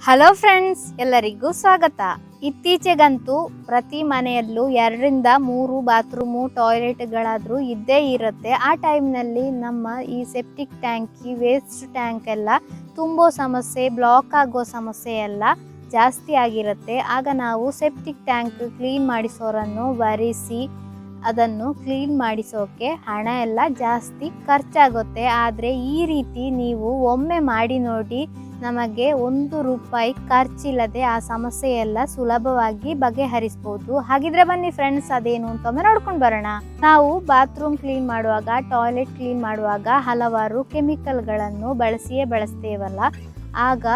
Hello friends, ಎಲ್ಲರಿಗೂ ಸ್ವಾಗತ. ಇತ್ತೀಚೆಗಂತೂ ಪ್ರತಿ ಮನೆಯಲ್ಲೂ 2-3 ಬಾತ್ರೂಮು ಟಾಯ್ಲೆಟ್ಗಳಾದರೂ ಇದ್ದೇ ಇರುತ್ತೆ. ಆ ಟೈಮ್ನಲ್ಲಿ ನಮ್ಮ ಈ ಸೆಪ್ಟಿಕ್ ಟ್ಯಾಂಕ್, ಈ ವೇಸ್ಟ್ ಟ್ಯಾಂಕ್ ಎಲ್ಲ ತುಂಬೋ ಸಮಸ್ಯೆ, ಬ್ಲಾಕ್ ಆಗೋ ಸಮಸ್ಯೆ ಎಲ್ಲ ಜಾಸ್ತಿ ಆಗಿರುತ್ತೆ. ಆಗ ನಾವು ಸೆಪ್ಟಿಕ್ ಟ್ಯಾಂಕ್ ಕ್ಲೀನ್ ಮಾಡಿಸೋರನ್ನು ಬರೆಸಿ ಅದನ್ನು ಕ್ಲೀನ್ ಮಾಡಿಸೋಕೆ ಹಣ ಎಲ್ಲ ಜಾಸ್ತಿ ಖರ್ಚಾಗುತ್ತೆ. ಆದರೆ ಈ ರೀತಿ ನೀವು ಒಮ್ಮೆ ಮಾಡಿ ನೋಡಿ, ನಮಗೆ ₹1 ಖರ್ಚಿಲ್ಲದೆ ಆ ಸಮಸ್ಯೆ ಎಲ್ಲ ಸುಲಭವಾಗಿ ಬಗೆಹರಿಸಬಹುದು. ಹಾಗಿದ್ರೆ ಬನ್ನಿ ಫ್ರೆಂಡ್ಸ್, ಅದೇನು ಅಂತ ನೋಡ್ಕೊಂಡು ಬರೋಣ. ನಾವು ಬಾತ್ರೂಮ್ ಕ್ಲೀನ್ ಮಾಡುವಾಗ, ಟಾಯ್ಲೆಟ್ ಕ್ಲೀನ್ ಮಾಡುವಾಗ ಹಲವಾರು ಕೆಮಿಕಲ್ಗಳನ್ನು ಬಳಸ್ತೇವಲ್ಲ, ಆಗ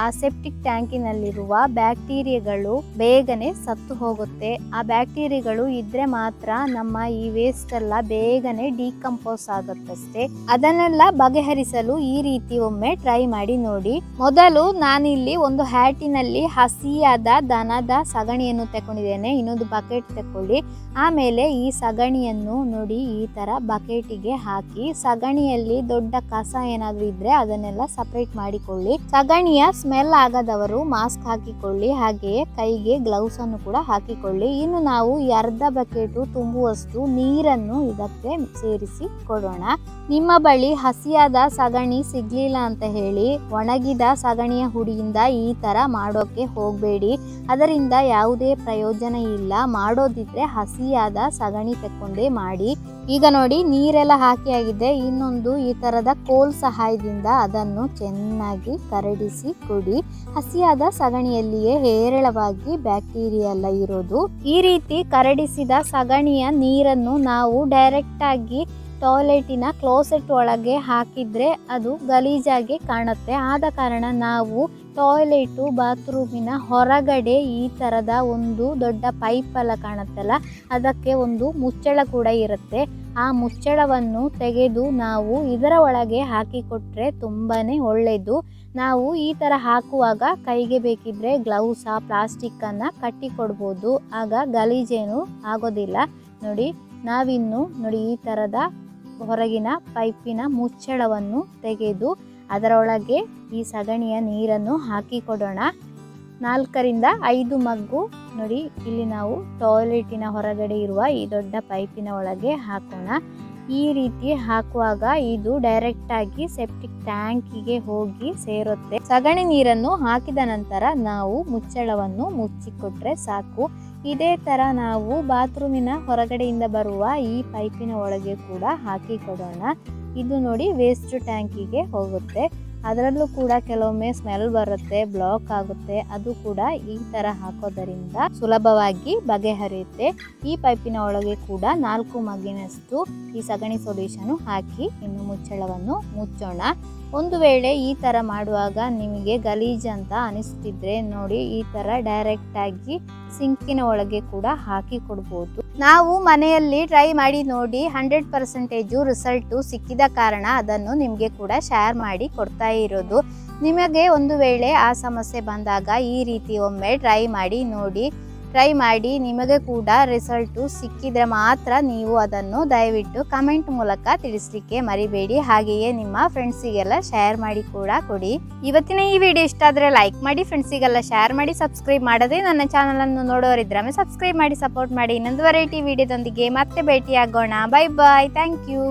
ಆ ಸೆಪ್ಟಿಕ್ ಟ್ಯಾಂಕಿನಲ್ಲಿರುವ ಬ್ಯಾಕ್ಟೀರಿಯಾಗಳು ಬೇಗನೆ ಸತ್ತು ಹೋಗುತ್ತೆ. ಆ ಬ್ಯಾಕ್ಟೀರಿಯಾಗಳು ಇದ್ರೆ ಮಾತ್ರ ನಮ್ಮ ಈ ವೇಸ್ಟ್ ಎಲ್ಲ ಬೇಗನೆ ಡಿಕಂಪೋಸ್ ಆಗುತ್ತಷ್ಟೇ. ಅದನ್ನೆಲ್ಲ ಬಗೆಹರಿಸಲು ಈ ರೀತಿ ಒಮ್ಮೆ ಟ್ರೈ ಮಾಡಿ ನೋಡಿ. ಮೊದಲು ನಾನಿಲ್ಲಿ ಒಂದು ಹ್ಯಾಟಿನಲ್ಲಿ ಹಸಿಯಾದ ದನದ ಸಗಣಿಯನ್ನು ತಗೊಂಡಿದ್ದೇನೆ. ಇನ್ನೊಂದು ಬಕೆಟ್ ತಕೊಳ್ಳಿ. ಆಮೇಲೆ ಈ ಸಗಣಿಯನ್ನು ನೋಡಿ ಈ ತರ ಬಕೆಟಿಗೆ ಹಾಕಿ, ಸಗಣಿಯಲ್ಲಿ ದೊಡ್ಡ ಕಸ ಏನಾದ್ರೂ ಇದ್ರೆ ಅದನ್ನೆಲ್ಲ ಸಪರೇಟ್ ಮಾಡಿಕೊಳ್ಳಿ. ಸಗಣಿಯ ಸ್ಮೆಲ್ ಆಗದವರು ಮಾಸ್ಕ್ ಹಾಕಿಕೊಳ್ಳಿ, ಹಾಗೆಯೇ ಕೈಗೆ ಗ್ಲೌಸ್ ಅನ್ನು ಕೂಡ ಹಾಕಿಕೊಳ್ಳಿ. ಇನ್ನು ನಾವು ಅರ್ಧ ಬಕೆಟ್ ತುಂಬುವಷ್ಟು ನೀರನ್ನು ಇದಕ್ಕೆ ಸೇರಿಸಿ ಕೊಡೋಣ. ನಿಮ್ಮ ಬಳಿ ಹಸಿಯಾದ ಸಗಣಿ ಸಿಗ್ಲಿಲ್ಲ ಅಂತ ಹೇಳಿ ಒಣಗಿದ ಸಗಣಿಯ ಹುಡಿಯಿಂದ ಈ ತರ ಮಾಡೋಕೆ ಹೋಗಬೇಡಿ. ಅದರಿಂದ ಯಾವುದೇ ಪ್ರಯೋಜನ ಇಲ್ಲ. ಮಾಡೋದಿದ್ರೆ ಹಸಿಯಾದ ಸಗಣಿ ತಕ್ಕೊಂಡೇ ಮಾಡಿ. ಈಗ ನೋಡಿ, ನೀರೆಲ್ಲ ಹಾಕಿ ಆಗಿದೆ. ಇನ್ನೊಂದು ಈ ತರದ ಕೋಲ್ ಸಹಾಯದಿಂದ ಅದನ್ನು ಚೆನ್ನಾಗಿ ಕರಡಿಸಿ ಕೊಡಿ. ಹಸಿಯಾದ ಸಗಣಿಯಲ್ಲಿಯೇ ಹೇರಳವಾಗಿ ಬ್ಯಾಕ್ಟೀರಿಯಾ ಎಲ್ಲ ಇರೋದು. ಈ ರೀತಿ ಕರಡಿಸಿದ ಸಗಣಿಯ ನೀರನ್ನು ನಾವು ಡೈರೆಕ್ಟ್ ಆಗಿ ಟಾಯ್ಲೆಟಿನ ಕ್ಲೋಸೆಟ್ ಒಳಗೆ ಹಾಕಿದ್ರೆ ಅದು ಗಲೀಜಾಗಿ ಕಾಣುತ್ತೆ. ಆದ ಕಾರಣ ನಾವು ಟಾಯ್ಲೆಟು ಬಾತ್ರೂಮಿನ ಹೊರಗಡೆ ಈ ಥರದ ಒಂದು ದೊಡ್ಡ ಪೈಪ್ ಎಲ್ಲ ಕಾಣುತ್ತಲ್ಲ, ಅದಕ್ಕೆ ಒಂದು ಮುಚ್ಚಳ ಕೂಡ ಇರುತ್ತೆ. ಆ ಮುಚ್ಚಳವನ್ನು ತೆಗೆದು ನಾವು ಇದರ ಒಳಗೆ ಹಾಕಿಕೊಟ್ರೆ ತುಂಬಾ ಒಳ್ಳೆಯದು. ನಾವು ಈ ಥರ ಹಾಕುವಾಗ ಕೈಗೆ ಬೇಕಿದ್ರೆ ಗ್ಲೌಸ, ಪ್ಲಾಸ್ಟಿಕ್ಕನ್ನು ಕಟ್ಟಿ ಕೊಡ್ಬೋದು. ಆಗ ಗಲೀಜೇನು ಆಗೋದಿಲ್ಲ. ನೋಡಿ, ನಾವಿನ್ನು ನೋಡಿ ಈ ಥರದ ಹೊರಗಿನ ಪೈಪಿನ ಮುಚ್ಚಳವನ್ನು ತೆಗೆದು ಅದರೊಳಗೆ ಈ ಸಗಣಿಯ ನೀರನ್ನು ಹಾಕಿ ಕೊಡೋಣ. 4-5 ಮಗ್ಗು ನೋಡಿ ಇಲ್ಲಿ ನಾವು ಟಾಯ್ಲೆಟಿನ ಹೊರಗಡೆ ಇರುವ ಈ ದೊಡ್ಡ ಪೈಪಿನ ಒಳಗೆ ಹಾಕೋಣ. ಈ ರೀತಿ ಹಾಕುವಾಗ ಇದು ಡೈರೆಕ್ಟ್ ಆಗಿ ಸೆಪ್ಟಿಕ್ ಟ್ಯಾಂಕಿಗೆ ಹೋಗಿ ಸೇರುತ್ತೆ. ಸಗಣಿ ನೀರನ್ನು ಹಾಕಿದ ನಂತರ ನಾವು ಮುಚ್ಚಳವನ್ನು ಮುಚ್ಚಿಕೊಟ್ರೆ ಸಾಕು. ಇದೇ ತರ ನಾವು ಬಾತ್ರೂಮಿನ ಹೊರಗಡೆಯಿಂದ ಬರುವ ಈ ಪೈಪಿನ ಒಳಗೆ ಕೂಡ ಹಾಕಿ ಕೊಡೋಣ. ಇದು ನೋಡಿ ವೇಸ್ಟ್ ಟ್ಯಾಂಕಿಗೆ ಹೋಗುತ್ತೆ. ಅದರಲ್ಲೂ ಕೂಡ ಕೆಲವೊಮ್ಮೆ ಸ್ಮೆಲ್ ಬರುತ್ತೆ, ಬ್ಲಾಕ್ ಆಗುತ್ತೆ. ಅದು ಕೂಡ ಈ ತರ ಹಾಕೋದರಿಂದ ಸುಲಭವಾಗಿ ಬಗೆಹರಿಯುತ್ತೆ. ಈ ಪೈಪಿನ ಒಳಗೆ ಕೂಡ 4 ಮಗ್ಗಿನಷ್ಟು ಈ ಸಗಣಿ ಸೊಲ್ಯೂಷನ್ ಹಾಕಿ ಇನ್ನು ಮುಚ್ಚಳವನ್ನು ಮುಚ್ಚೋಣ. ಒಂದು ವೇಳೆ ಈ ತರ ಮಾಡುವಾಗ ನಿಮಗೆ ಗಲೀಜ್ ಅಂತ ಅನಿಸ್ತಿದ್ರೆ ನೋಡಿ, ಈ ತರ ಡೈರೆಕ್ಟ್ ಆಗಿ ಸಿಂಕಿನ ಒಳಗೆ ಕೂಡ ಹಾಕಿ ಕೊಡ್ಬೋದು. ನಾವು ಮನೆಯಲ್ಲಿ ಟ್ರೈ ಮಾಡಿ ನೋಡಿ 100% ರಿಸಲ್ಟು ಸಿಕ್ಕಿದ ಕಾರಣ ಅದನ್ನು ನಿಮಗೆ ಕೂಡ ಶೇರ್ ಮಾಡಿ ಕೊಡ್ತಾ ಇರೋದು. ನಿಮಗೆ ಒಂದು ವೇಳೆ ಆ ಸಮಸ್ಯೆ ಬಂದಾಗ ಈ ರೀತಿ ಒಮ್ಮೆ ಟ್ರೈ ಮಾಡಿ ನಿಮಗೆ ಕೂಡ ರಿಸಲ್ಟು ಸಿಕ್ಕಿದ್ರೆ ಮಾತ್ರ ನೀವು ಅದನ್ನು ದಯವಿಟ್ಟು ಕಮೆಂಟ್ ಮೂಲಕ ತಿಳಿಸ್ಲಿಕ್ಕೆ ಮರಿಬೇಡಿ. ಹಾಗೆಯೇ ನಿಮ್ಮ ಫ್ರೆಂಡ್ಸಿಗೆಲ್ಲ ಶೇರ್ ಮಾಡಿ ಕೂಡ ಕೊಡಿ. ಇವತ್ತಿನ ಈ ವಿಡಿಯೋ ಇಷ್ಟ ಆದರೆ ಲೈಕ್ ಮಾಡಿ, ಫ್ರೆಂಡ್ಸಿಗೆಲ್ಲ ಶೇರ್ ಮಾಡಿ, ಸಬ್ಸ್ಕ್ರೈಬ್ ಮಾಡದೆ ನನ್ನ ಚಾನಲನ್ನು ನೋಡೋರಿದ್ರೆ ಸಬ್ಸ್ಕ್ರೈಬ್ ಮಾಡಿ ಸಪೋರ್ಟ್ ಮಾಡಿ. ಇನ್ನೊಂದು ವೆರೈಟಿ ವಿಡಿಯೋದೊಂದಿಗೆ ಮತ್ತೆ ಭೇಟಿಯಾಗೋಣ. Bye bye, thank you.